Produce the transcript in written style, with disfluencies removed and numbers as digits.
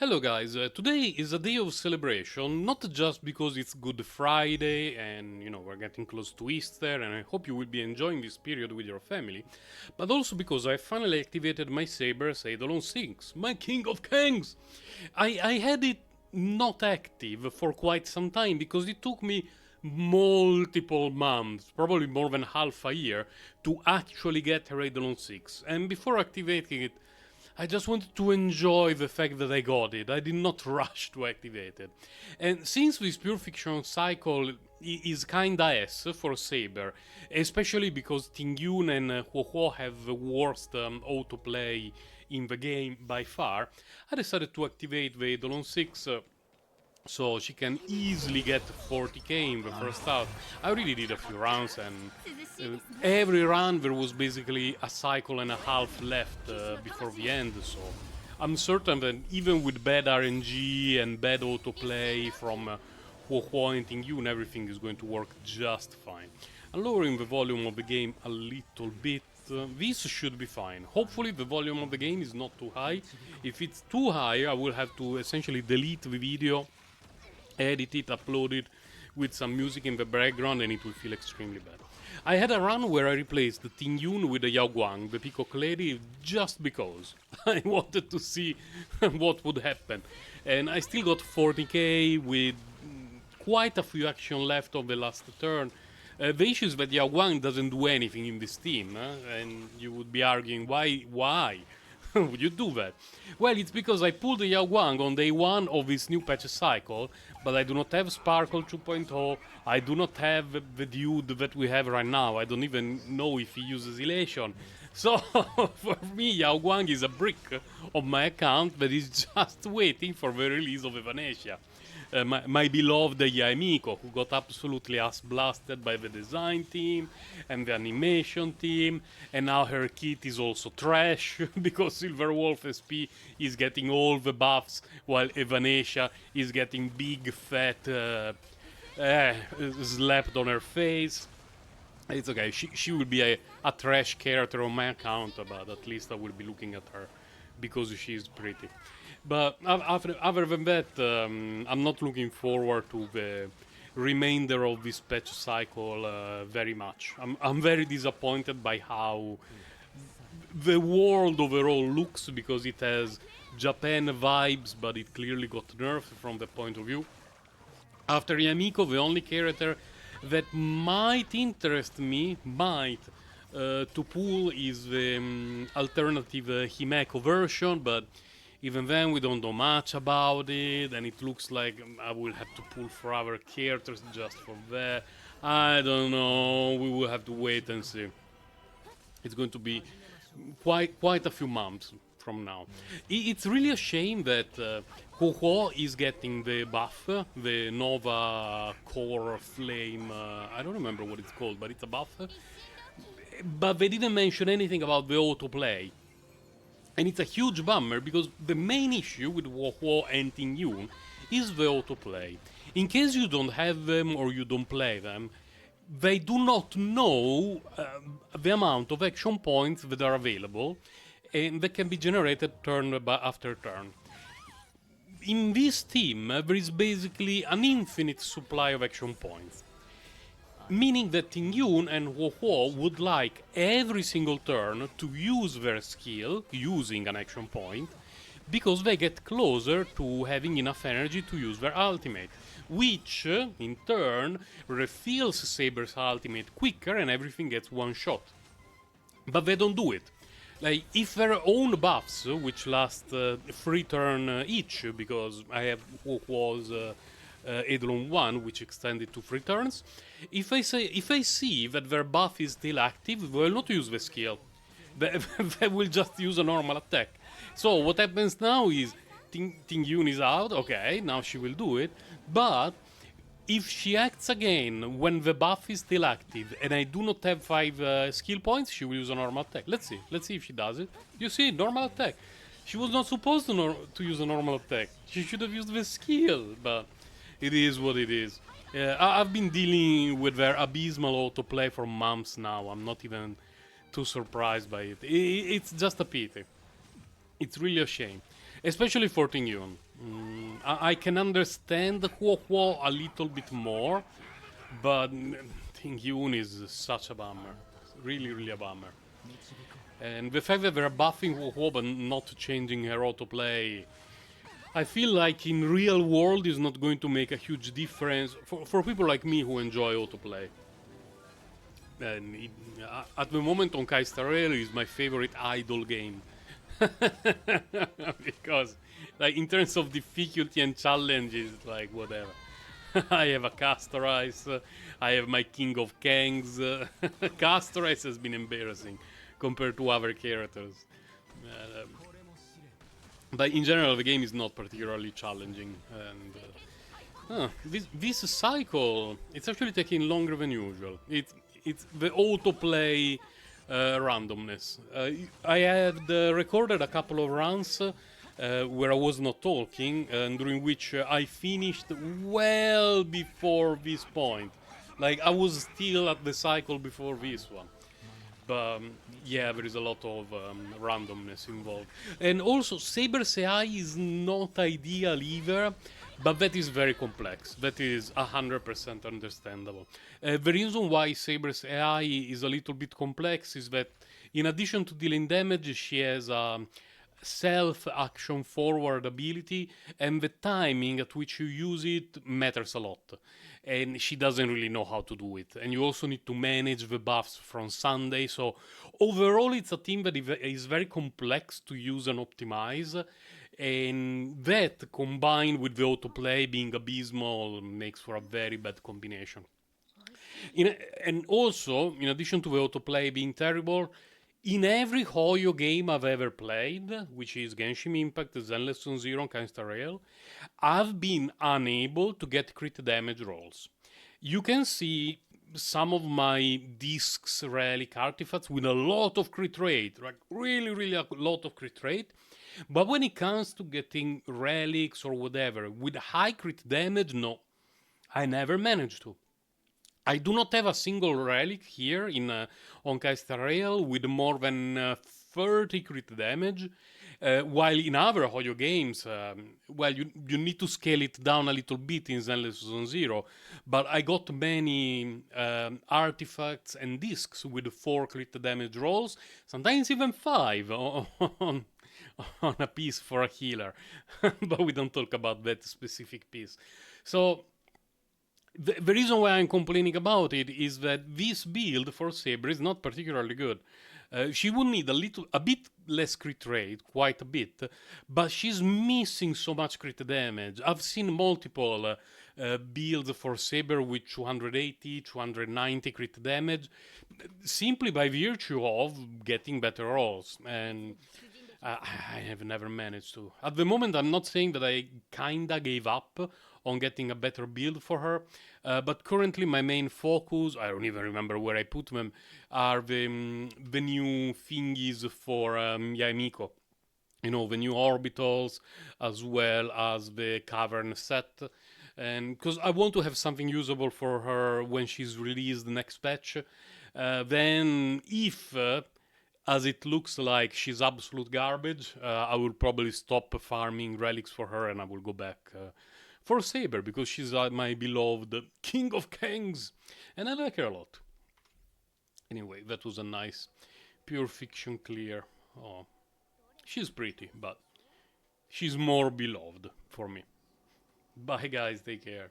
Hello guys, today is a day of celebration, not just because it's Good Friday and we're getting close to Easter and I hope you will be enjoying this period with your family, but also because I finally activated my Saber Eidolon 6, my King of Kangz! I had it not active for quite some time because it took me multiple months, probably more than half a year, to actually get Eidolon 6, and before activating it I just wanted to enjoy the fact that I got it. I did not rush to activate it. And since this pure fiction cycle is kinda S for Saber, especially because Tingyun and Huohuo have the worst autoplay in the game by far, I decided to activate the Eidolon 6 so she can easily get 40k in the first half. I really did a few rounds and every run there was basically a cycle and a half left before the end, so I'm certain that even with bad RNG and bad autoplay from Huohuo and Tingyun, everything is going to work just fine. I'm lowering the volume of the game a little bit. This should be fine. Hopefully the volume of the game is not too high. If it's too high, I will have to essentially delete the video, edit it, upload it with some music in the background, and it will feel extremely bad. I had a run where I replaced the Tingyun with the Yao Guang, the Peacock Lady, just because I wanted to see what would happen. And I still got 40k with quite a few action left on the last turn. The issue is that Yao Guang doesn't do anything in this team, and you would be arguing, why? Would you do that? Well, it's because I pulled the Yao Guang on day 1 of this new patch cycle, but I do not have Sparkle 2.0, I do not have the dude that we have right now, I don't even know if he uses Elation. So, for me, Yao Guang is a brick of my account that is just waiting for the release of Evanesia. My beloved Yaemiko, who got absolutely ass blasted by the design team and the animation team, and now her kit is also trash because Silver Wolf SP is getting all the buffs while Evanesia is getting big fat slapped on her face. It's okay, she will be a trash character on my account, but at least I will be looking at her because she's pretty. But other than that, I'm not looking forward to the remainder of this patch cycle very much. I'm very disappointed by how the world overall looks because it has Japan vibes, but it clearly got nerfed from the point of view. After Yamiko, the only character that might interest me, to pull is the alternative Himeko version, but even then we don't know much about it, and it looks like I will have to pull for other characters just for that. I don't know, we will have to wait and see. It's going to be quite a few months from now. It's really a shame that Huohuo is getting the buff, the Nova Core Flame, I don't remember what it's called, but it's a buff. But they didn't mention anything about the autoplay. And it's a huge bummer because the main issue with Huohuo and Tingyun is the autoplay. In case you don't have them or you don't play them, they do not know the amount of action points that are available and that can be generated turn after turn. In this team, there is basically an infinite supply of action points. Meaning that Tingyun and Huohuo would like every single turn to use their skill using an action point because they get closer to having enough energy to use their ultimate, which in turn refills Saber's ultimate quicker and everything gets one shot. But they don't do it. Like, if their own buffs, which last 3 turns each, because I have Huohuo's Eidolon 1, which extended to 3 turns. If I see that their buff is still active, they will not use the skill. They will just use a normal attack. So what happens now is Tingyun is out, okay, now she will do it, but if she acts again when the buff is still active and I do not have 5 skill points, she will use a normal attack. Let's see if she does it. You see, normal attack. She was not supposed to use a normal attack. She should have used the skill, but it is what it is. I've been dealing with their abysmal autoplay for months now. I'm not even too surprised by it. It's just a pity. It's really a shame. especially for Tingyun. I can understand Huo Huo a little bit more, but Tingyun is such a bummer. Really, really a bummer. And the fact that they're buffing Huo Huo but not changing her autoplay, I feel like in real world is not going to make a huge difference for people like me who enjoy autoplay. And at the moment, Honkai Star Rail is my favorite idle game. Because, like, in terms of difficulty and challenges, like, whatever. I have a Castorice, I have my King of Kangz. Castorice has been embarrassing compared to other characters. Uh, but in general, the game is not particularly challenging. And this cycle, it's actually taking longer than usual. It's the autoplay randomness. I had recorded a couple of runs where I was not talking, and during which I finished well before this point. Like, I was still at the cycle before this one. But yeah, there is a lot of randomness involved. And also, Saber's AI is not ideal either, but that is very complex. That is 100% understandable. The reason why Saber's AI is a little bit complex is that in addition to dealing damage, she has a self-action forward ability, and the timing at which you use it matters a lot. And she doesn't really know how to do it. And you also need to manage the buffs from Sunday. So overall, it's a team that is very complex to use and optimize. And that, combined with the autoplay being abysmal, makes for a very bad combination. And also, in addition to the autoplay being terrible, in every Hoyo game I've ever played, which is Genshin Impact, Zenless Zone Zero, and Kangz Rail, I've been unable to get crit damage rolls. You can see some of my discs relic artifacts with a lot of crit rate, like really, really a lot of crit rate. But when it comes to getting relics or whatever with high crit damage, no, I never managed to. I do not have a single relic here in Honkai Star Rail with more than 30 crit damage. While in other Hoyo games, well, you need to scale it down a little bit in Zenless Zone Zero. But I got many artifacts and discs with 4 crit damage rolls, sometimes even 5 on a piece for a healer. But we don't talk about that specific piece. So the reason why I'm complaining about it is that this build for Saber is not particularly good. She would need a bit less crit rate, quite a bit, but she's missing so much crit damage. I've seen multiple builds for Saber with 280, 290 crit damage, simply by virtue of getting better rolls, and I have never managed to. At the moment, I'm not saying that I kinda gave up on getting a better build for her, but currently my main focus, I don't even remember where I put them, are the new thingies for Yaemiko. You know, the new orbitals, as well as the cavern set. And because I want to have something usable for her when she's released the next patch. Then, if as it looks like she's absolute garbage, I will probably stop farming relics for her and I will go back for Saber, because she's my beloved King of Kangz, and I like her a lot. Anyway, that was a nice pure fiction clear. Oh, she's pretty, but she's more beloved for me. Bye guys, take care.